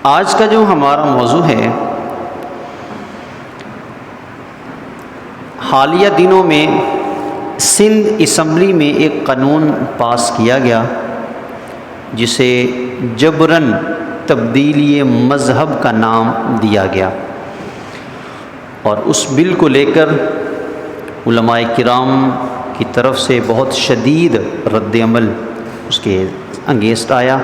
آج کا جو ہمارا موضوع ہے، حالیہ دنوں میں سندھ اسمبلی میں ایک قانون پاس کیا گیا جسے جبراً تبدیلی مذہب کا نام دیا گیا، اور اس بل کو لے کر علماء کرام کی طرف سے بہت شدید رد عمل اس کے انگیسٹ آیا۔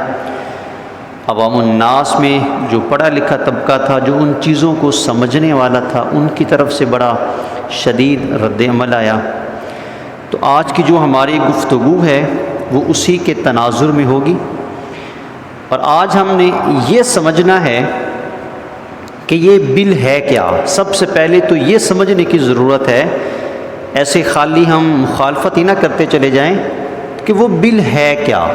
عوام الناس میں جو پڑھا لکھا طبقہ تھا، جو ان چیزوں کو سمجھنے والا تھا، ان کی طرف سے بڑا شدید رد عمل آیا۔ تو آج کی جو ہماری گفتگو ہے وہ اسی کے تناظر میں ہوگی، اور آج ہم نے یہ سمجھنا ہے کہ یہ بل ہے کیا۔ سب سے پہلے تو یہ سمجھنے کی ضرورت ہے، ایسے خالی ہم مخالفت ہی نہ کرتے چلے جائیں کہ وہ بل ہے کیا،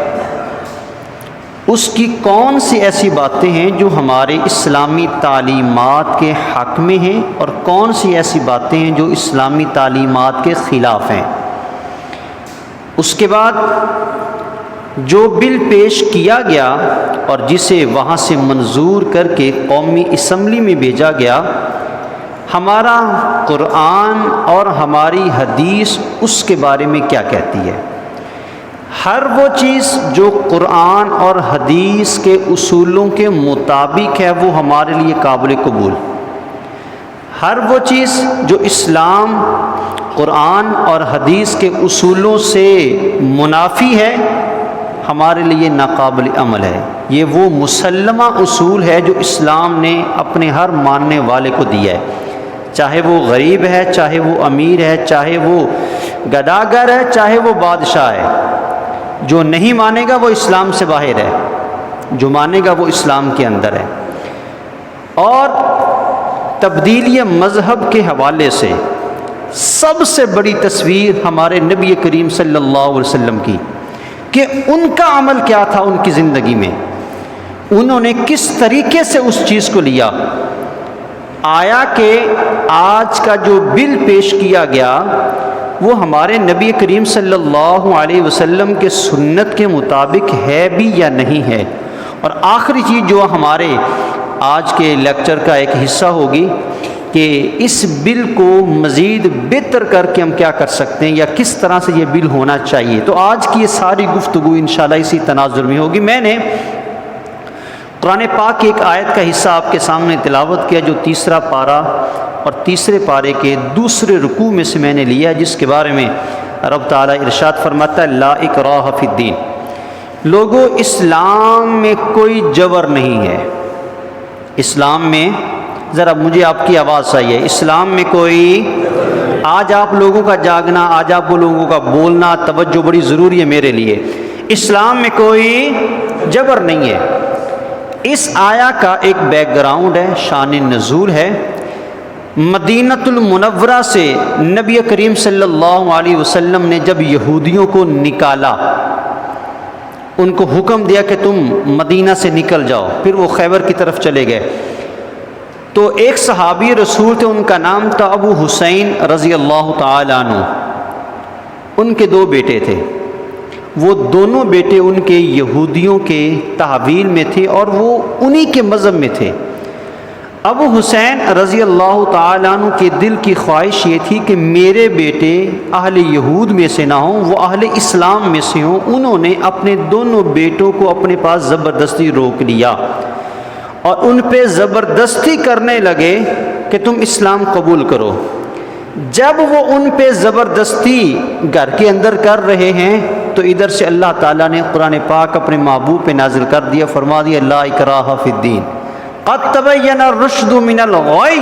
اس کی کون سی ایسی باتیں ہیں جو ہمارے اسلامی تعلیمات کے حق میں ہیں، اور کون سی ایسی باتیں ہیں جو اسلامی تعلیمات کے خلاف ہیں۔ اس کے بعد جو بل پیش کیا گیا اور جسے وہاں سے منظور کر کے قومی اسمبلی میں بھیجا گیا، ہمارا قرآن اور ہماری حدیث اس کے بارے میں کیا کہتی ہے۔ ہر وہ چیز جو قرآن اور حدیث کے اصولوں کے مطابق ہے وہ ہمارے لیے قابل قبول۔ ہر وہ چیز جو اسلام، قرآن اور حدیث کے اصولوں سے منافی ہے ہمارے لیے ناقابل عمل ہے۔ یہ وہ مسلمہ اصول ہے جو اسلام نے اپنے ہر ماننے والے کو دیا ہے، چاہے وہ غریب ہے، چاہے وہ امیر ہے، چاہے وہ گداگر ہے، چاہے وہ بادشاہ ہے۔ جو نہیں مانے گا وہ اسلام سے باہر ہے، جو مانے گا وہ اسلام کے اندر ہے۔ اور تبدیلی مذہب کے حوالے سے سب سے بڑی تصویر ہمارے نبی کریم صلی اللہ علیہ وسلم کی، کہ ان کا عمل کیا تھا ان کی زندگی میں، انہوں نے کس طریقے سے اس چیز کو لیا۔ آیا کہ آج کا جو بل پیش کیا گیا وہ ہمارے نبی کریم صلی اللہ علیہ وسلم کے سنت کے مطابق ہے بھی یا نہیں ہے۔ اور آخری چیز جو ہمارے آج کے لیکچر کا ایک حصہ ہوگی کہ اس بل کو مزید بہتر کر کے ہم کیا کر سکتے ہیں، یا کس طرح سے یہ بل ہونا چاہیے۔ تو آج کی یہ ساری گفتگو انشاءاللہ اسی تناظر میں ہوگی۔ میں نے قرآن پاک کی ایک آیت کا حصہ آپ کے سامنے تلاوت کیا جو تیسرا پارہ اور تیسرے پارے کے دوسرے رکوع میں سے میں نے لیا، جس کے بارے میں رب تعالیٰ ارشاد فرماتا ہے، لا اکراہ فی الدین، لوگوں اسلام میں کوئی جبر نہیں ہے۔ اسلام میں، ذرا مجھے آپ کی آواز آئی ہے، اسلام میں کوئی، آج آپ لوگوں کا جاگنا، آج آپ لوگوں کا بولنا، توجہ بڑی ضروری ہے میرے لیے۔ اسلام میں کوئی جبر نہیں ہے۔ اس آیا کا ایک بیک گراؤنڈ ہے، شان نزول ہے۔ مدینہ المنورہ سے نبی کریم صلی اللہ علیہ وسلم نے جب یہودیوں کو نکالا، ان کو حکم دیا کہ تم مدینہ سے نکل جاؤ، پھر وہ خیبر کی طرف چلے گئے، تو ایک صحابی رسول تھے، ان کا نام تھا ابو حسین رضی اللہ تعالیٰ عنہ۔ ان کے دو بیٹے تھے، وہ دونوں بیٹے ان کے یہودیوں کے تحویل میں تھے اور وہ انہی کے مذہب میں تھے۔ ابو حسین رضی اللہ تعالیٰ عنہ کے دل کی خواہش یہ تھی کہ میرے بیٹے اہل یہود میں سے نہ ہوں، وہ اہل اسلام میں سے ہوں۔ انہوں نے اپنے دونوں بیٹوں کو اپنے پاس زبردستی روک لیا اور ان پہ زبردستی کرنے لگے کہ تم اسلام قبول کرو۔ جب وہ ان پہ زبردستی گھر کے اندر کر رہے ہیں تو ادھر سے اللہ تعالیٰ نے قرآن پاک اپنے محبوب پہ نازل کر دیا، فرما دیا، لا اکراہ فی الدین قد تبین الرشد من الغی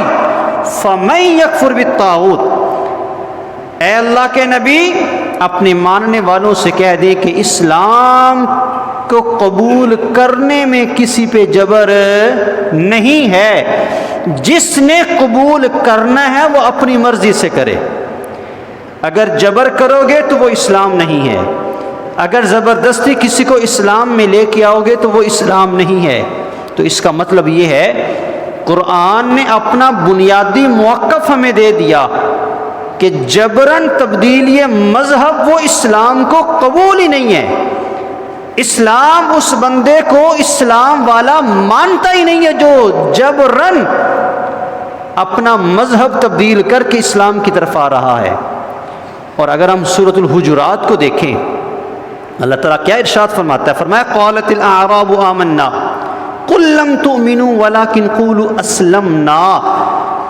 فمن یکفر بالطاغوت۔ اے اللہ کے نبی، اپنے ماننے والوں سے کہہ دے کہ اسلام کو قبول کرنے میں کسی پہ جبر نہیں ہے، جس نے قبول کرنا ہے وہ اپنی مرضی سے کرے۔ اگر جبر کرو گے تو وہ اسلام نہیں ہے، اگر زبردستی کسی کو اسلام میں لے کے آؤ گے تو وہ اسلام نہیں ہے۔ تو اس کا مطلب یہ ہے قرآن نے اپنا بنیادی موقف ہمیں دے دیا کہ جبراً تبدیلی مذہب وہ اسلام کو قبول ہی نہیں ہے۔ اسلام اس بندے کو اسلام والا مانتا ہی نہیں ہے جو جبرن اپنا مذہب تبدیل کر کے اسلام کی طرف آ رہا ہے۔ اور اگر ہم سورۃ الحجرات کو دیکھیں، اللہ تعالیٰ کیا ارشاد فرماتا ہے؟ فرمایا قالت الاعراب آمنا قل لم تؤمنوا ولكن قولوا اسلمنا۔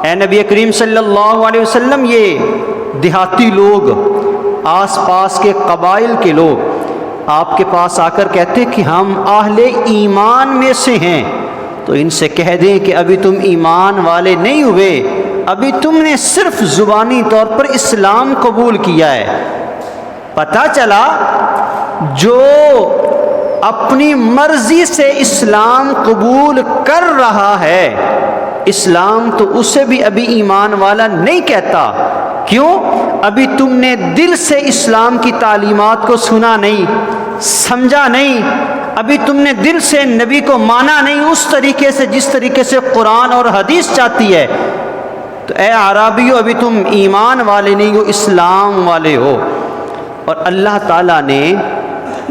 اے نبی کریم صلی اللہ علیہ وسلم، یہ دیہاتی لوگ، آس پاس کے قبائل کے لوگ آپ کے پاس آ کر کہتے کہ ہم اہل ایمان میں سے ہیں، تو ان سے کہہ دیں کہ ابھی تم ایمان والے نہیں ہوئے، ابھی تم نے صرف زبانی طور پر اسلام قبول کیا ہے۔ پتہ چلا جو اپنی مرضی سے اسلام قبول کر رہا ہے، اسلام تو اسے بھی ابھی ایمان والا نہیں کہتا۔ کیوں؟ ابھی تم نے دل سے اسلام کی تعلیمات کو سنا نہیں، سمجھا نہیں، ابھی تم نے دل سے نبی کو مانا نہیں اس طریقے سے جس طریقے سے قرآن اور حدیث چاہتی ہے۔ تو اے اعرابیو، ابھی تم ایمان والے نہیں ہو، اسلام والے ہو۔ اور اللہ تعالیٰ نے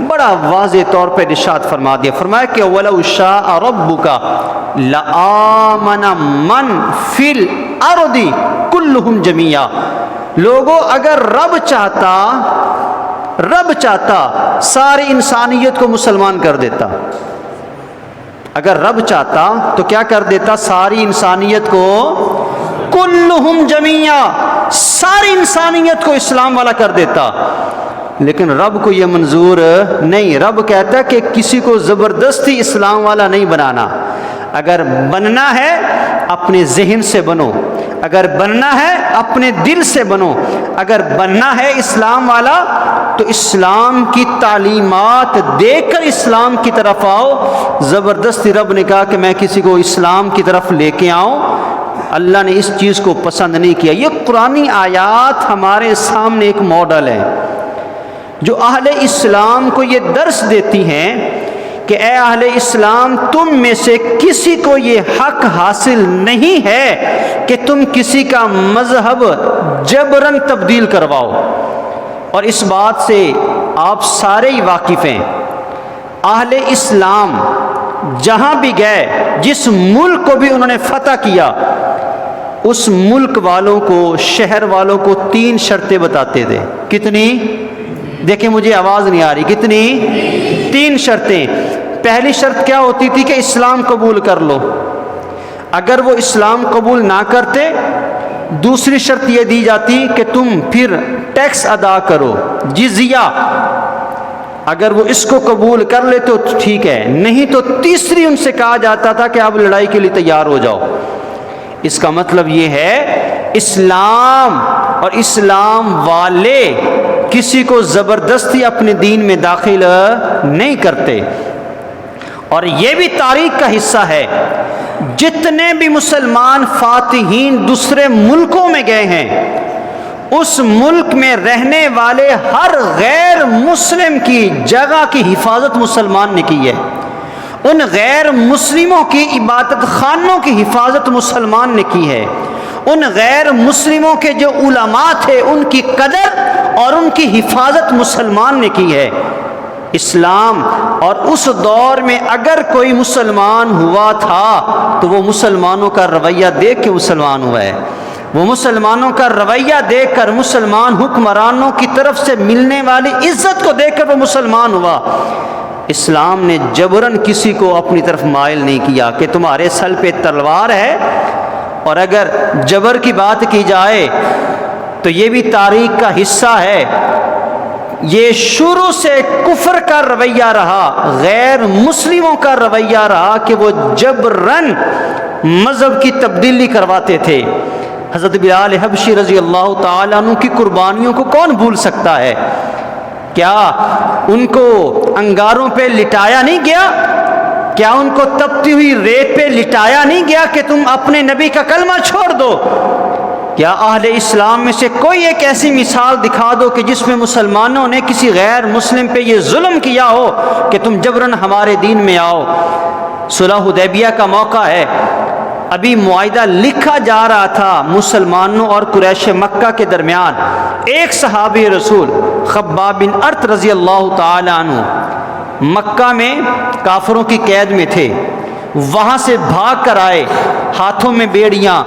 بڑا واضح طور پہ ارشاد فرما دیا، فرمایا کہ وَلَوْ شَاءَ رَبُّكَ لَآمَنَ مَنْ فِي الْأَرْضِ كُلُّهُمْ جَمِيعًا۔ لوگوں، اگر رب چاہتا ساری انسانیت کو مسلمان کر دیتا۔ اگر رب چاہتا تو کیا کر دیتا؟ ساری انسانیت کو، کلہم جمیعا، ساری انسانیت کو اسلام والا کر دیتا۔ لیکن رب کو یہ منظور نہیں۔ رب کہتا ہے کہ کسی کو زبردستی اسلام والا نہیں بنانا۔ اگر بننا ہے اپنے ذہن سے بنو، اگر بننا ہے اپنے دل سے بنو، اگر بننا ہے اسلام والا تو اسلام کی تعلیمات دے کر اسلام کی طرف آؤ۔ زبردستی رب نے کہا کہ میں کسی کو اسلام کی طرف لے کے آؤں، اللہ نے اس چیز کو پسند نہیں کیا۔ یہ قرآنی آیات ہمارے سامنے ایک ماڈل ہے جو اہل اسلام کو یہ درس دیتی ہیں کہ اے اہل اسلام، تم میں سے کسی کو یہ حق حاصل نہیں ہے کہ تم کسی کا مذہب جبراً تبدیل کرواؤ۔ اور اس بات سے آپ سارے ہی واقف ہیں، اہل اسلام جہاں بھی گئے، جس ملک کو بھی انہوں نے فتح کیا، اس ملک والوں کو، شہر والوں کو 3 شرطیں بتاتے تھے۔ کتنی؟ دیکھیں مجھے آواز نہیں آ رہی، کتنی؟ 3 شرطیں۔ پہلی شرط کیا ہوتی تھی کہ اسلام قبول کر لو۔ اگر وہ اسلام قبول نہ کرتے، دوسری شرط یہ دی جاتی کہ تم پھر ٹیکس ادا کرو، جزیہ۔ اگر وہ اس کو قبول کر لے تو ٹھیک ہے، نہیں تو تیسری ان سے کہا جاتا تھا کہ اب لڑائی کے لیے تیار ہو جاؤ۔ اس کا مطلب یہ ہے اسلام اور اسلام والے کسی کو زبردستی اپنے دین میں داخل نہیں کرتے۔ اور یہ بھی تاریخ کا حصہ ہے، جتنے بھی مسلمان فاتحین دوسرے ملکوں میں گئے ہیں، اس ملک میں رہنے والے ہر غیر مسلم کی جگہ کی حفاظت مسلمان نے کی ہے۔ ان غیر مسلموں کی عبادت خانوں کی حفاظت مسلمان نے کی ہے۔ ان غیر مسلموں کے جو علماء تھے ان کی قدر اور ان کی حفاظت مسلمان نے کی ہے۔ اسلام اور اس دور میں اگر کوئی مسلمان ہوا تھا تو وہ مسلمانوں کا رویہ دیکھ کے مسلمان ہوا ہے، وہ مسلمانوں کا رویہ دیکھ کر، مسلمان حکمرانوں کی طرف سے ملنے والی عزت کو دیکھ کر وہ مسلمان ہوا۔ اسلام نے جبراً کسی کو اپنی طرف مائل نہیں کیا کہ تمہارے سر پہ تلوار ہے۔ اور اگر جبر کی بات کی جائے تو یہ بھی تاریخ کا حصہ ہے، یہ شروع سے کفر کا رویہ رہا، غیر مسلموں کا رویہ رہا کہ وہ جبراً مذہب کی تبدیلی کرواتے تھے۔ حضرت بلال حبشی رضی اللہ تعالیٰ عنہ کی قربانیوں کو کون بھول سکتا ہے؟ کیا ان کو انگاروں پہ لٹایا نہیں گیا؟ کیا ان کو تپتی ہوئی ریت پہ لٹایا نہیں گیا کہ تم اپنے نبی کا کلمہ چھوڑ دو؟ کیا اہل اسلام میں سے کوئی ایک ایسی مثال دکھا دو کہ جس میں مسلمانوں نے کسی غیر مسلم پہ یہ ظلم کیا ہو کہ تم جبراً ہمارے دین میں آؤ؟ صلح حدیبیہ کا موقع ہے، ابھی معاہدہ لکھا جا رہا تھا مسلمانوں اور قریش مکہ کے درمیان۔ ایک صحابی رسول خباب بن ارت رضی اللہ تعالی عنہ مکہ میں کافروں کی قید میں تھے، وہاں سے بھاگ کر آئے، ہاتھوں میں بیڑیاں،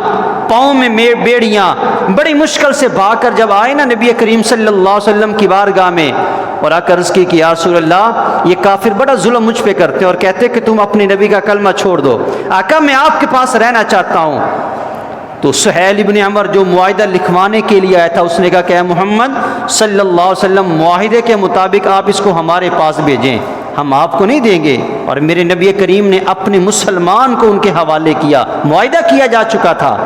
پاؤں میں بیڑیاں، بڑی مشکل سے بھاگ کر جب آئے نا نبی کریم صلی اللہ علیہ وسلم کی بارگاہ میں، اور آ کر عرض کی کہ یا رسول اللہ یہ کافر بڑا ظلم مجھ پہ کرتے ہیں اور کہتے کہ تم اپنے نبی کا کلمہ چھوڑ دو، آقا میں آپ کے پاس رہنا چاہتا ہوں۔ تو سہیل ابن عمر جو معاہدہ لکھوانے کے لیے آیا تھا، اس نے کہا کہ اے محمد صلی اللہ علیہ وسلم معاہدے کے مطابق آپ اس کو ہمارے پاس بھیجیں، ہم آپ کو نہیں دیں گے۔ اور میرے نبی کریم نے اپنے مسلمان کو ان کے حوالے کیا، معاہدہ کیا جا چکا تھا۔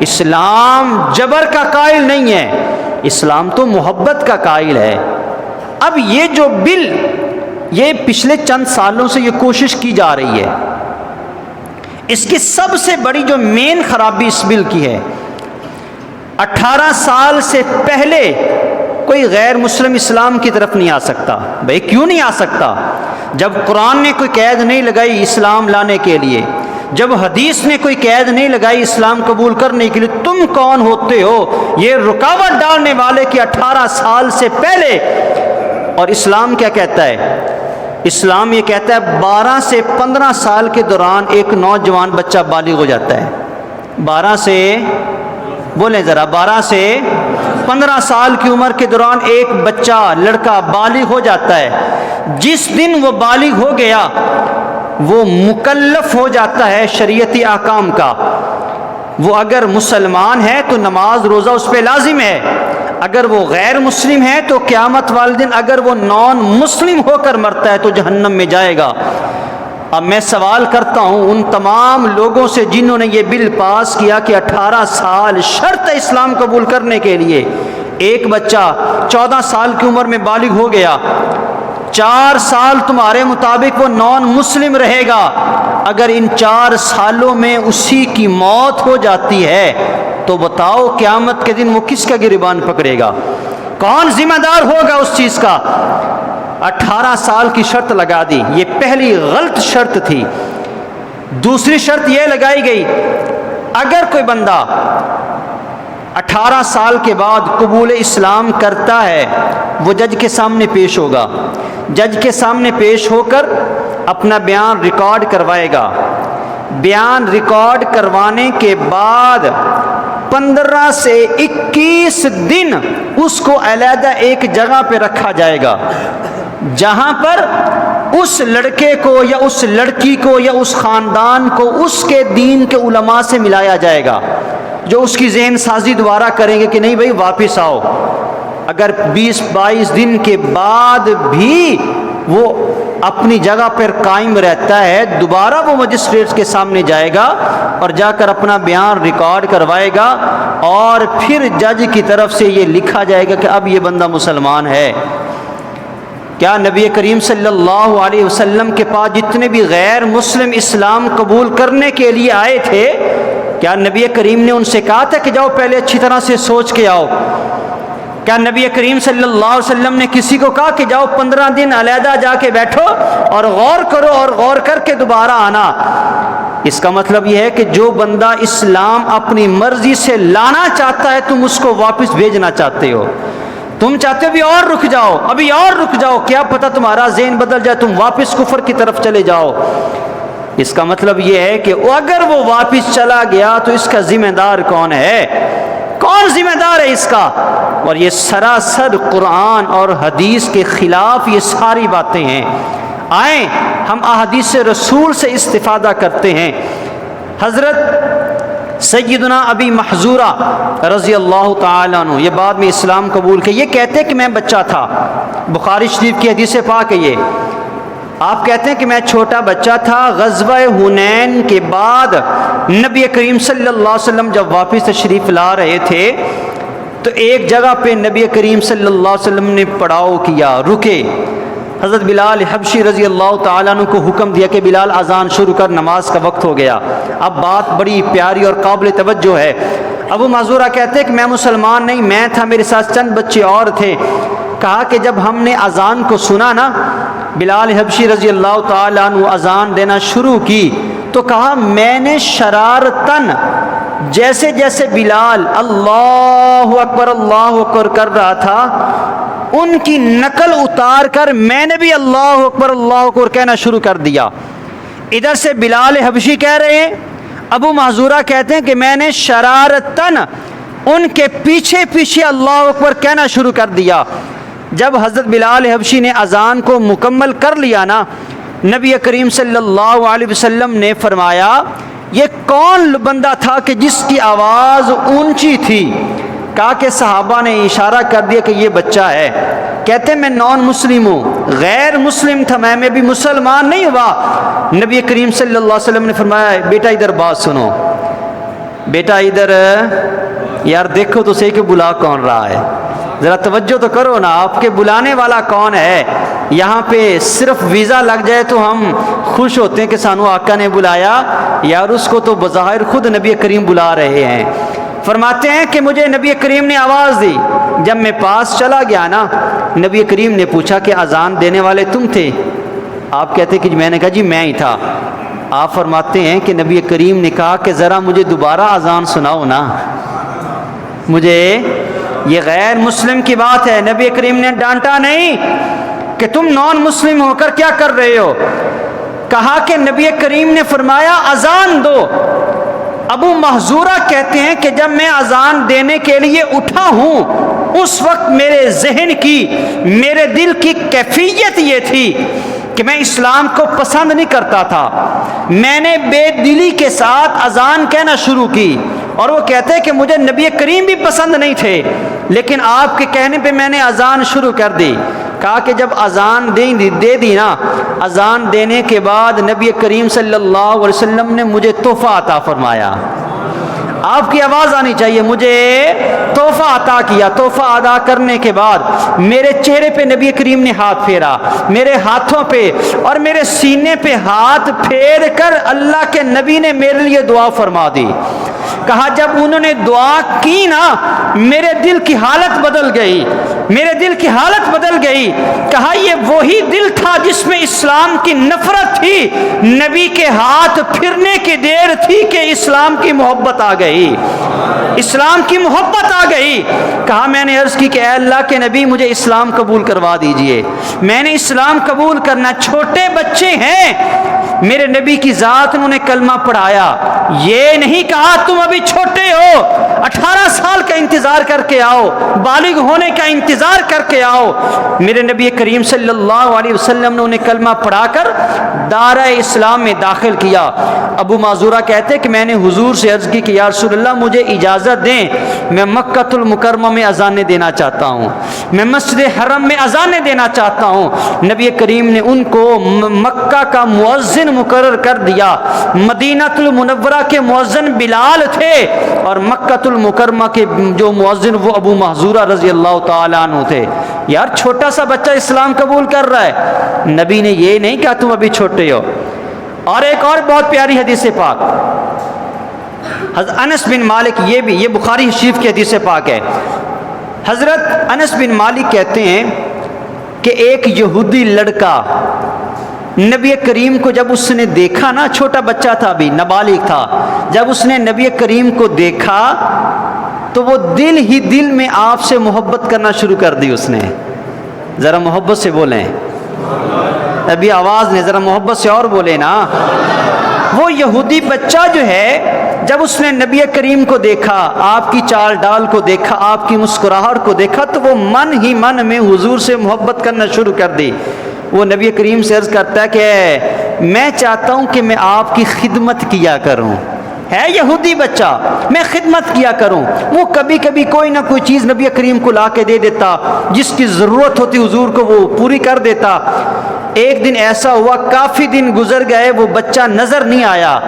اسلام جبر کا قائل نہیں ہے، اسلام تو محبت کا قائل ہے۔ اب یہ جو بل، یہ پچھلے چند سالوں سے یہ کوشش کی جا رہی ہے، اس کی سب سے بڑی جو مین خرابی اس بل کی ہے، 18 سال سے پہلے کوئی غیر مسلم اسلام کی طرف نہیں آ سکتا۔ بھائی کیوں نہیں آ سکتا؟ جب قرآن نے کوئی قید نہیں لگائی اسلام لانے کے لیے، جب حدیث نے کوئی قید نہیں لگائی اسلام قبول کرنے کے لیے، تم کون ہوتے ہو یہ رکاوٹ ڈالنے والے کہ 18 سال سے پہلے؟ اور اسلام کیا کہتا ہے؟ اسلام یہ کہتا ہے 12 سے 15 سال کے دوران ایک نوجوان بچہ بالغ ہو جاتا ہے۔ 12 سے بولیں ذرا، 12 سے 15 سال کی عمر کے دوران ایک بچہ لڑکا بالغ ہو جاتا ہے۔ جس دن وہ بالغ ہو گیا وہ مکلف ہو جاتا ہے شریعتی احکام کا۔ وہ اگر مسلمان ہے تو نماز روزہ اس پہ لازم ہے، اگر وہ غیر مسلم ہے تو قیامت والے دن اگر وہ نان مسلم ہو کر مرتا ہے تو جہنم میں جائے گا۔ اب میں سوال کرتا ہوں ان تمام لوگوں سے جنہوں نے یہ بل پاس کیا کہ 18 سال شرط ہے اسلام قبول کرنے کے لیے، ایک بچہ 14 سال کی عمر میں بالغ ہو گیا، 4 سال تمہارے مطابق وہ نان مسلم رہے گا، اگر ان 4 سالوں میں اسی کی موت ہو جاتی ہے تو بتاؤ قیامت کے دن وہ کس کا گریبان پکڑے گا؟ کون ذمہ دار ہوگا اس چیز کا؟ 18 سال کی شرط لگا دی، یہ پہلی غلط شرط تھی۔ دوسری شرط یہ لگائی گئی اگر کوئی بندہ 18 سال کے بعد قبول اسلام کرتا ہے وہ جج کے سامنے پیش ہوگا، جج کے سامنے پیش ہو کر اپنا بیان ریکارڈ کروائے گا۔ بیان ریکارڈ کروانے کے بعد 15 سے 21 دن اس کو علیحدہ ایک جگہ پہ رکھا جائے گا، جہاں پر اس لڑکے کو یا اس لڑکی کو یا اس خاندان کو اس کے دین کے علماء سے ملایا جائے گا، جو اس کی ذہن سازی دوبارہ کریں گے کہ نہیں بھائی واپس آؤ۔ اگر 20-22 دن کے بعد بھی وہ اپنی جگہ پر قائم رہتا ہے، دوبارہ وہ مجسٹریٹ کے سامنے جائے گا اور جا کر اپنا بیان ریکارڈ کروائے گا، اور پھر جج کی طرف سے یہ لکھا جائے گا کہ اب یہ بندہ مسلمان ہے۔ کیا نبی کریم صلی اللہ علیہ وسلم کے پاس جتنے بھی غیر مسلم اسلام قبول کرنے کے لیے آئے تھے، کیا نبی کریم نے ان سے کہا تھا کہ جاؤ پہلے اچھی طرح سے سوچ کے آؤ؟ کیا نبی کریم صلی اللہ علیہ وسلم نے کسی کو کہا کہ جاؤ 15 دن علیحدہ جا کے بیٹھو اور غور کرو اور غور کر کے دوبارہ آنا؟ اس کا مطلب یہ ہے کہ جو بندہ اسلام اپنی مرضی سے لانا چاہتا ہے تم اس کو واپس بھیجنا چاہتے ہو، تم چاہتے ہو ابھی اور رک جاؤ، ابھی اور رک جاؤ، کیا پتہ تمہارا ذہن بدل جائے، تم واپس کفر کی طرف چلے جاؤ۔ اس کا مطلب یہ ہے کہ اگر وہ واپس چلا گیا تو اس کا ذمہ دار کون ہے؟ کون ذمہ دار ہے اس کا؟ اور یہ سراسر قرآن اور حدیث کے خلاف یہ ساری باتیں ہیں۔ آئیں ہم احادیث رسول سے استفادہ کرتے ہیں۔ حضرت سیدنا ابی محذورہ رضی اللہ تعالیٰ عنہ، یہ بعد میں اسلام قبول کے، یہ کہتے کہ میں بچہ تھا، بخاری شریف کی حدیث پاک ہے یہ، آپ کہتے ہیں کہ میں چھوٹا بچہ تھا، غزوہ حنین کے بعد نبی کریم صلی اللہ علیہ وسلم جب واپس تشریف لا رہے تھے تو ایک جگہ پہ نبی کریم صلی اللہ علیہ وسلم نے پڑاؤ کیا، رکے۔ حضرت بلال حبشی رضی اللہ تعالیٰ عنہ کو حکم دیا کہ بلال اذان شروع کر، نماز کا وقت ہو گیا۔ اب بات بڑی پیاری اور قابل توجہ ہے۔ ابو معذورہ کہتے ہیں کہ میں مسلمان نہیں، میں تھا، میرے ساتھ چند بچے اور تھے۔ کہا کہ جب ہم نے اذان کو سنا نا، بلال حبشی رضی اللہ تعالیٰ عنہ اذان دینا شروع کی، تو کہا میں نے شرارتاً جیسے جیسے بلال اللہ اکبر کر رہا تھا، ان کی نقل اتار کر میں نے بھی اللہ اکبر کہنا شروع کر دیا۔ ادھر سے بلال حبشی کہہ رہے ہیں، ابو محذورہ کہتے ہیں کہ میں نے شرارتاً ان کے پیچھے پیچھے اللہ اکبر کہنا شروع کر دیا۔ جب حضرت بلال حبشی نے اذان کو مکمل کر لیا نا، نبی کریم صلی اللہ علیہ وسلم نے فرمایا یہ کون بندہ تھا کہ جس کی آواز اونچی تھی؟ کہا کہ صحابہ نے اشارہ کر دیا کہ یہ بچہ ہے۔ کہتے ہیں میں نان مسلم ہوں، غیر مسلم تھا، میں بھی مسلمان نہیں ہوا۔ نبی کریم صلی اللہ علیہ وسلم نے فرمایا بیٹا ادھر بات سنو، بیٹا ادھر یار دیکھو تو صحیح کہ بلا کون رہا ہے، ذرا توجہ تو کرو نا، آپ کے بلانے والا کون ہے؟ یہاں پہ صرف ویزا لگ جائے تو ہم خوش ہوتے ہیں کہ سانو آقا نے بلایا، یار اس کو تو بظاہر خود نبی کریم بلا رہے ہیں۔ فرماتے ہیں کہ مجھے نبی کریم نے آواز دی، جب میں پاس چلا گیا نا، نبی کریم نے پوچھا کہ اذان دینے والے تم تھے؟ آپ کہتے کہ میں نے کہا جی میں ہی تھا۔ آپ فرماتے ہیں کہ نبی کریم نے کہا کہ ذرا مجھے دوبارہ اذان سناؤ نا، مجھے یہ غیر مسلم کی بات ہے۔ نبی کریم نے ڈانٹا نہیں کہ تم نان مسلم ہو کر کیا کر رہے ہو، کہا کہ نبی کریم نے فرمایا اذان دو۔ ابو محذورہ کہتے ہیں کہ جب میں اذان دینے کے لیے اٹھا ہوں اس وقت میرے ذہن کی، میرے دل کی کیفیت یہ تھی کہ میں اسلام کو پسند نہیں کرتا تھا۔ میں نے بے دلی کے ساتھ اذان کہنا شروع کی، اور وہ کہتے ہیں کہ مجھے نبی کریم بھی پسند نہیں تھے، لیکن آپ کے کہنے پہ میں نے اذان شروع کر دی۔ کہا کہ جب اذان دے دی نا، اذان دینے کے بعد نبی کریم صلی اللہ علیہ وسلم نے مجھے تحفہ عطا فرمایا۔ آپ کی آواز آنی چاہیے، مجھے تحفہ عطا کیا۔ تحفہ ادا کرنے کے بعد میرے چہرے پہ نبی کریم نے ہاتھ پھیرا، میرے ہاتھوں پہ اور میرے سینے پہ ہاتھ پھیر کر اللہ کے نبی نے میرے لیے دعا فرما دی۔ کہا جب انہوں نے دعا کی نا میرے دل کی حالت بدل گئی، میرے دل کی حالت بدل گئی۔ کہا یہ وہی دل تھا جس میں اسلام کی نفرت تھی، نبی کے ہاتھ پھرنے کی دیر تھی کہ اسلام کی محبت آ گئی، اسلام کی محبت آ گئی۔ کہا میں نے عرض کی کہ اے اللہ کے نبی مجھے اسلام قبول کروا دیجئے، میں نے اسلام قبول کرنا۔ چھوٹے بچے ہیں، میرے نبی کی ذات انہوں نے کلمہ پڑھایا، یہ نہیں کہا تم ابھی چھوٹے ہو، 18 سال کا انتظار کر کے آؤ، بالغ ہونے کا انتظار کر کے آؤ۔ میرے نبی کریم صلی اللہ علیہ وسلم نے انہیں کلمہ پڑھا کر دارہ اسلام میں داخل کیا۔ ابو معذورہ کہتے کہ میں نے حضور سے عرض کی کہ یا رسول اللہ مجھے اجازت دیں، میں مکہ المکرمہ میں اذانیں دینا چاہتا ہوں، میں مسجد حرم میں اذانیں دینا چاہتا ہوں۔ نبی کریم نے ان کو مکہ کا مؤذن مقرر کر دیا۔ مدینہ المنورہ کے مؤذن بلال تھے اور مکہ المکرمہ کے جو مؤذن وہ ابو محذورہ رضی اللہ تعالیٰ عنہ تھے۔ یار چھوٹا سا بچہ اسلام قبول کر رہا ہے، نبی نے یہ نہیں کہا تم ابھی چھوٹے ہو۔ اور ایک اور بہت پیاری حدیث پاک حضرت انس بن مالک، یہ بخاری شریف کی حدیث پاک ہے۔ حضرت انس بن مالک کہتے ہیں کہ ایک یہودی لڑکا نبی کریم کو جب اس نے دیکھا نا، چھوٹا بچہ تھا ابھی نابالغ تھا، جب اس نے نبی کریم کو دیکھا تو وہ دل ہی دل میں آپ سے محبت کرنا شروع کر دی اس نے۔ ذرا محبت سے بولیں، ابھی آواز نہیں، ذرا محبت سے اور بولیں نا۔ وہ یہودی بچہ جو ہے جب اس نے نبی کریم کو دیکھا، آپ کی چال ڈال کو دیکھا، آپ کی مسکراہٹ کو دیکھا، تو وہ من ہی من میں حضور سے محبت کرنا شروع کر دی۔ وہ نبی کریم سے عرض کرتا ہے کہ میں چاہتا ہوں کہ میں آپ کی خدمت کیا کروں۔ ہے یہودی بچہ، میں خدمت کیا کروں۔ وہ کبھی کبھی کوئی نہ کوئی چیز نبی کریم کو لا کے دے دیتا، جس کی ضرورت ہوتی حضور کو وہ پوری کر دیتا۔ ایک دن ایسا ہوا، کافی دن گزر گئے، وہ بچہ نظر نہیں آیا۔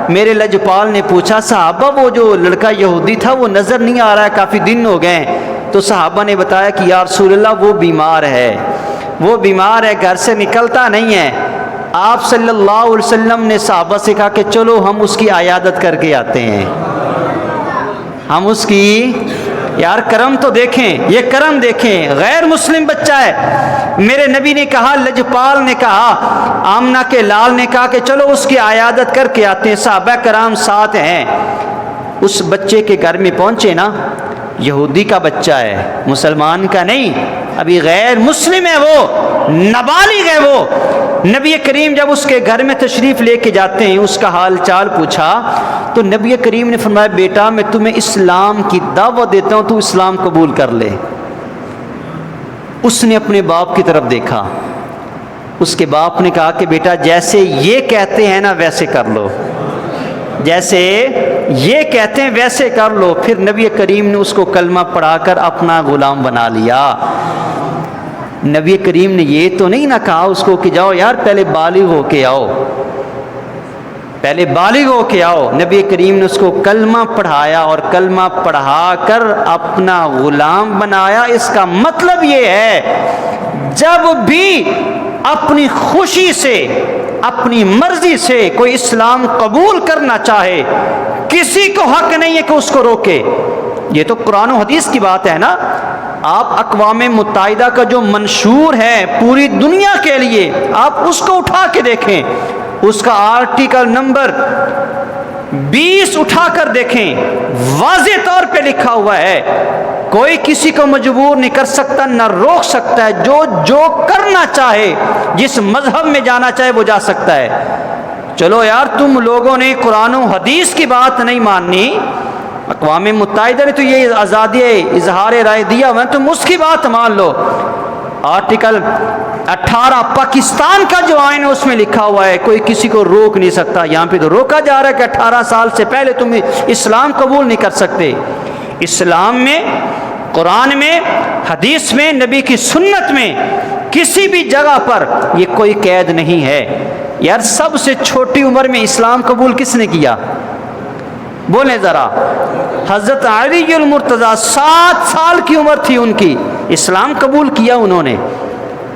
میرے لجپال نے پوچھا صحابہ وہ جو لڑکا یہودی تھا وہ نظر نہیں آ رہا ہے، کافی دن ہو گئے۔ تو صحابہ نے بتایا کہ یا رسول اللہ وہ بیمار ہے، وہ بیمار ہے، گھر سے نکلتا نہیں ہے۔ آپ صلی اللہ علیہ وسلم نے صحابہ سے کہا کہ چلو ہم اس کی عیادت کر کے آتے ہیں، ہم اس کی، یار کرم تو دیکھیں، یہ کرم دیکھیں، غیر مسلم بچہ ہے۔ میرے نبی نے کہا، لجپال نے کہا، آمنہ کے لال نے کہا کہ چلو اس کی عیادت کر کے آتے ہیں، صحابہ کرام ساتھ ہیں۔ اس بچے کے گھر میں پہنچے نا، یہودی کا بچہ ہے، مسلمان کا نہیں۔ ابھی غیر مسلم ہے، وہ نابالغ ہے وہ۔ نبی کریم جب اس کے گھر میں تشریف لے کے جاتے ہیں، اس کا حال چال پوچھا تو نبی کریم نے فرمایا بیٹا میں تمہیں اسلام کی دعوت دیتا ہوں، تو اسلام قبول کر لے۔ اس نے اپنے باپ کی طرف دیکھا، اس کے باپ نے کہا کہ بیٹا جیسے یہ کہتے ہیں نا ویسے کر لو، جیسے یہ کہتے ہیں ویسے کر لو۔ پھر نبی کریم نے اس کو کلمہ پڑھا کر اپنا غلام بنا لیا۔ نبی کریم نے یہ تو نہیں نہ کہا اس کو کہ جاؤ یار پہلے بالغ ہو کے آؤ، پہلے بالغ ہو کے آؤ۔ نبی کریم نے اس کو کلمہ پڑھایا اور کلمہ پڑھا کر اپنا غلام بنایا۔ اس کا مطلب یہ ہے جب بھی اپنی خوشی سے اپنی مرضی سے کوئی اسلام قبول کرنا چاہے، کسی کو حق نہیں ہے کہ اس کو روکے۔ یہ تو قرآن و حدیث کی بات ہے نا۔ آپ اقوام متحدہ کا جو منشور ہے پوری دنیا کے لیے، آپ اس کو اٹھا کے دیکھیں، اس کا آرٹیکل نمبر 20 اٹھا کر دیکھیں، واضح طور پہ لکھا ہوا ہے کوئی کسی کو مجبور نہیں کر سکتا نہ روک سکتا ہے، جو کرنا چاہے، جس مذہب میں جانا چاہے وہ جا سکتا ہے۔ چلو یار تم لوگوں نے قرآن و حدیث کی بات نہیں ماننی، اقوام متحدہ نے تو یہ آزادی اظہار رائے دیا ہوا ہے، تم اس کی بات مان لو۔ آرٹیکل 18 پاکستان کا جو آئین ہے اس میں لکھا ہوا ہے کوئی کسی کو روک نہیں سکتا۔ یہاں پہ تو روکا جا رہا ہے کہ 18 سال سے پہلے تم اسلام قبول نہیں کر سکتے۔ اسلام میں، قرآن میں، حدیث میں، نبی کی سنت میں کسی بھی جگہ پر یہ کوئی قید نہیں ہے۔ یار سب سے چھوٹی عمر میں اسلام قبول کس نے کیا؟ بولیں ذرا۔ حضرت علی المرتضیٰ 7 سال کی عمر تھی ان کی، اسلام قبول کیا انہوں نے۔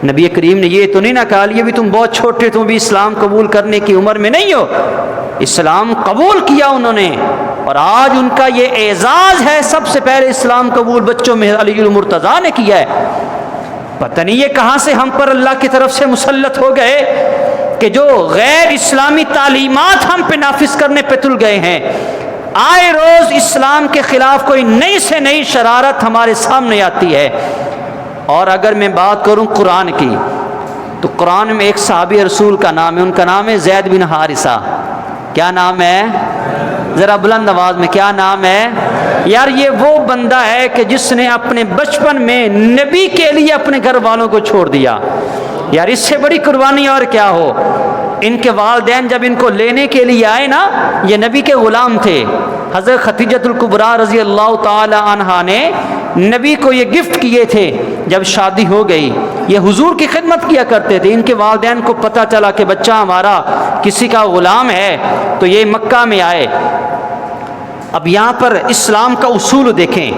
نبی کریم نے یہ تو نہیں نہ کہا یہ بھی تم بہت چھوٹے، تم بھی اسلام قبول کرنے کی عمر میں نہیں ہو۔ اسلام قبول کیا انہوں نے، اور آج ان کا یہ اعزاز ہے سب سے پہلے اسلام قبول بچوں میں علی المرتضیٰ نے کیا ہے۔ پتہ نہیں یہ کہاں سے ہم پر اللہ کی طرف سے مسلط ہو گئے کہ جو غیر اسلامی تعلیمات ہم پہ نافذ کرنے پہ تل گئے ہیں۔ آئے روز اسلام کے خلاف کوئی نئی سے نئی شرارت ہمارے سامنے آتی ہے۔ اور اگر میں بات کروں قرآن کی تو قرآن میں ایک صحابی رسول کا نام ہے، ان کا نام ہے زید بن حارثہ۔ کیا نام ہے؟ ذرا بلند آواز میں کیا نام ہے؟ یار یہ وہ بندہ ہے کہ جس نے اپنے بچپن میں نبی کے لیے اپنے گھر والوں کو چھوڑ دیا۔ یار اس سے بڑی قربانی اور کیا ہو۔ ان کے والدین جب ان کو لینے کے لیے آئے نا، یہ نبی کے غلام تھے۔ حضرت خدیجۃ الکبریٰ رضی اللہ تعالی عنہا نے نبی کو یہ گفٹ کیے تھے۔ جب شادی ہو گئی یہ حضور کی خدمت کیا کرتے تھے۔ ان کے والدین کو پتہ چلا کہ بچہ ہمارا کسی کا غلام ہے تو یہ مکہ میں آئے۔ اب یہاں پر اسلام کا اصول دیکھیں،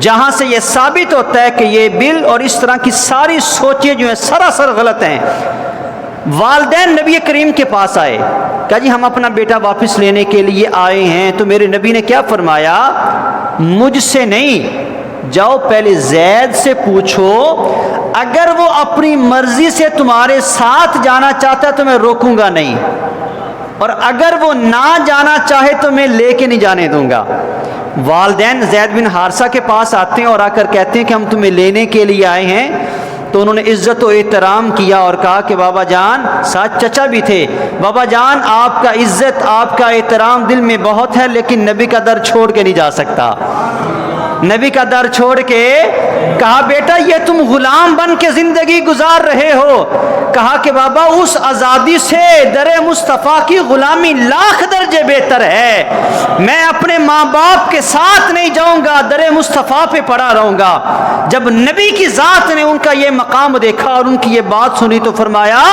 جہاں سے یہ ثابت ہوتا ہے کہ یہ بل اور اس طرح کی ساری سوچیں جو ہیں سراسر غلط ہیں۔ والدین نبی کریم کے پاس آئے، کہا جی ہم اپنا بیٹا واپس لینے کے لیے آئے ہیں، تو میرے نبی نے کیا فرمایا؟ مجھ سے نہیں، جاؤ پہلے زید سے پوچھو، اگر وہ اپنی مرضی سے تمہارے ساتھ جانا چاہتا ہے تو میں روکوں گا نہیں، اور اگر وہ نہ جانا چاہے تو میں لے کے نہیں جانے دوں گا۔ والدین زید بن حارثہ کے پاس آتے ہیں اور آ کر کہتے ہیں کہ ہم تمہیں لینے کے لیے آئے ہیں۔ تو انہوں نے عزت و احترام کیا اور کہا کہ بابا جان، ساتھ چچا بھی تھے، بابا جان آپ کا عزت آپ کا احترام دل میں بہت ہے لیکن نبی کا در چھوڑ کے نہیں جا سکتا۔ نبی کا در چھوڑ کے کہا بیٹا یہ تم غلام بن کے زندگی گزار رہے ہو، کہا کہ بابا اس آزادی سے در مصطفیٰ کی غلامی لاکھ درجے بہتر ہے۔ میں اپنے ماں باپ کے ساتھ نہیں جاؤں گا، در مصطفیٰ پہ پڑا رہوں گا۔ جب نبی کی ذات نے ان کا یہ مقام دیکھا اور ان کی یہ بات سنی تو فرمایا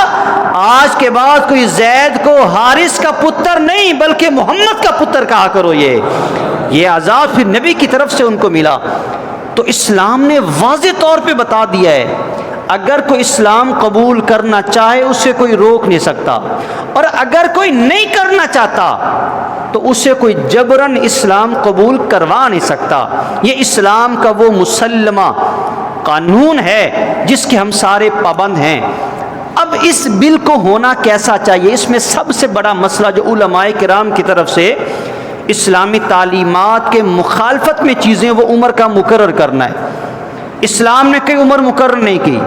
آج کے بعد کوئی زید کو حارث کا پتر نہیں بلکہ محمد کا پتر کہا کرو۔ یہ عذاب پھر نبی کی طرف سے ان کو ملا۔ تو اسلام نے واضح طور پہ بتا دیا ہے اگر کوئی اسلام قبول کرنا چاہے اسے کوئی روک نہیں سکتا، اور اگر کوئی نہیں کرنا چاہتا تو اسے کوئی جبراً اسلام قبول کروا نہیں سکتا۔ یہ اسلام کا وہ مسلمہ قانون ہے جس کے ہم سارے پابند ہیں۔ اب اس بل کو ہونا کیسا چاہیے؟ اس میں سب سے بڑا مسئلہ جو علماء کرام کی طرف سے اسلامی تعلیمات کے مخالفت میں چیزیں وہ عمر کا مقرر کرنا ہے۔ اسلام نے کوئی عمر مقرر نہیں کی۔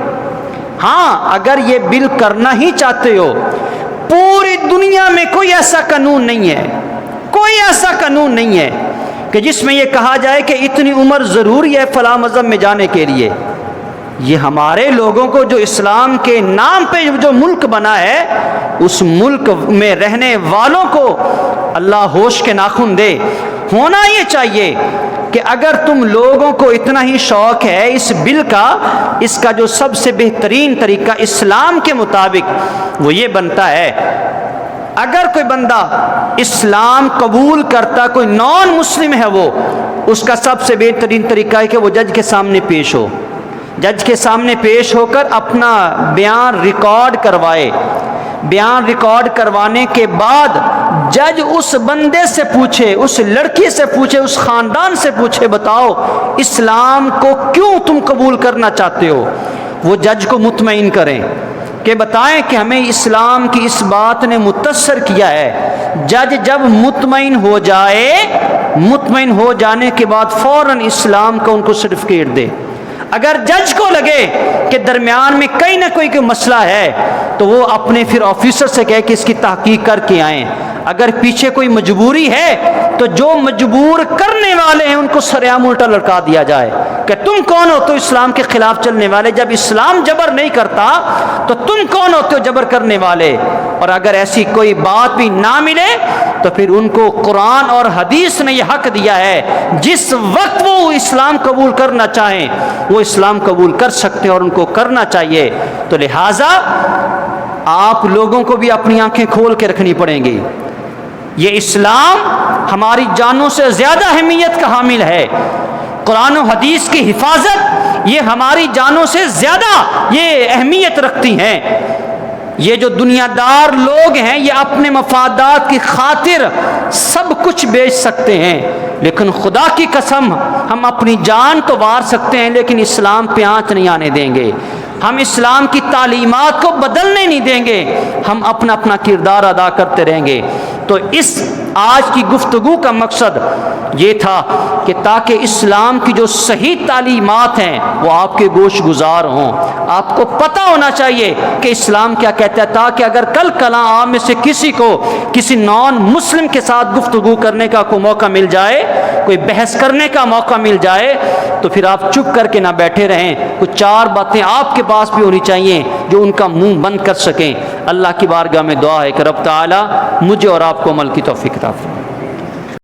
ہاں اگر یہ بل کرنا ہی چاہتے ہو، پوری دنیا میں کوئی ایسا قانون نہیں ہے، کوئی ایسا قانون نہیں ہے کہ جس میں یہ کہا جائے کہ اتنی عمر ضروری ہے فلاں مذہب میں جانے کے لیے۔ یہ ہمارے لوگوں کو جو اسلام کے نام پہ جو ملک بنا ہے، اس ملک میں رہنے والوں کو اللہ ہوش کے ناخن دے۔ ہونا یہ چاہیے کہ اگر تم لوگوں کو اتنا ہی شوق ہے اس بل کا، اس کا جو سب سے بہترین طریقہ اسلام کے مطابق وہ یہ بنتا ہے، اگر کوئی بندہ اسلام قبول کرتا، کوئی نان مسلم ہے وہ، اس کا سب سے بہترین طریقہ ہے کہ وہ جج کے سامنے پیش ہو، جج کے سامنے پیش ہو کر اپنا بیان ریکارڈ کروائے۔ بیان ریکارڈ کروانے کے بعد جج اس بندے سے پوچھے، اس لڑکی سے پوچھے، اس خاندان سے پوچھے، بتاؤ اسلام کو کیوں تم قبول کرنا چاہتے ہو؟ وہ جج کو مطمئن کریں کہ بتائیں کہ ہمیں اسلام کی اس بات نے متاثر کیا ہے۔ جج جب مطمئن ہو جائے، مطمئن ہو جانے کے بعد فوراً اسلام کا ان کو سرٹیفکیٹ دے۔ اگر جج کو لگے کہ درمیان میں کہیں نہ کوئی مسئلہ ہے تو وہ اپنے پھر آفیسر سے کہے کہ اس کی تحقیق کر کے آئیں۔ اگر پیچھے کوئی مجبوری ہے تو جو مجبور کرنے والے ہیں ان کو سرعام الٹا لٹکا دیا جائے کہ تم کون ہو تو اسلام کے خلاف چلنے والے، جب اسلام جبر نہیں کرتا تو تم کون ہوتے ہو جبر کرنے والے؟ اور اگر ایسی کوئی بات بھی نہ ملے تو پھر ان کو قرآن اور حدیث نے یہ حق دیا ہے، جس وقت وہ اسلام قبول کرنا چاہیں وہ اسلام قبول کر سکتے ہیں اور ان کو کرنا چاہیے۔ تو لہٰذا آپ لوگوں کو بھی اپنی آنکھیں کھول کے رکھنی پڑیں گی۔ یہ اسلام ہماری جانوں سے زیادہ اہمیت کا حامل ہے، قرآن و حدیث کی حفاظت یہ ہماری جانوں سے زیادہ یہ اہمیت رکھتی ہیں۔ یہ جو دنیا دار لوگ ہیں یہ اپنے مفادات کی خاطر سب کچھ بیچ سکتے ہیں، لیکن خدا کی قسم ہم اپنی جان تو وار سکتے ہیں لیکن اسلام پہ آنچ نہیں آنے دیں گے، ہم اسلام کی تعلیمات کو بدلنے نہیں دیں گے، ہم اپنا اپنا کردار ادا کرتے رہیں گے۔ تو اس آج کی گفتگو کا مقصد یہ تھا کہ تاکہ اسلام کی جو صحیح تعلیمات ہیں وہ آپ کے گوش گزار ہوں، آپ کو پتہ ہونا چاہیے کہ اسلام کیا کہتا ہے، تاکہ اگر کل کلاں آپ میں سے کسی کو کسی نان مسلم کے ساتھ گفتگو کرنے کا کوئی موقع مل جائے، کوئی بحث کرنے کا موقع مل جائے تو پھر آپ چپ کر کے نہ بیٹھے رہیں، کچھ چار باتیں آپ کے پاس بھی ہونی چاہیے جو ان کا منہ بند کر سکیں۔ اللہ کی بارگاہ میں دعا ہے کہ رب تعالی مجھے اور آپ کو عمل کی توفیق عطا فرمائے۔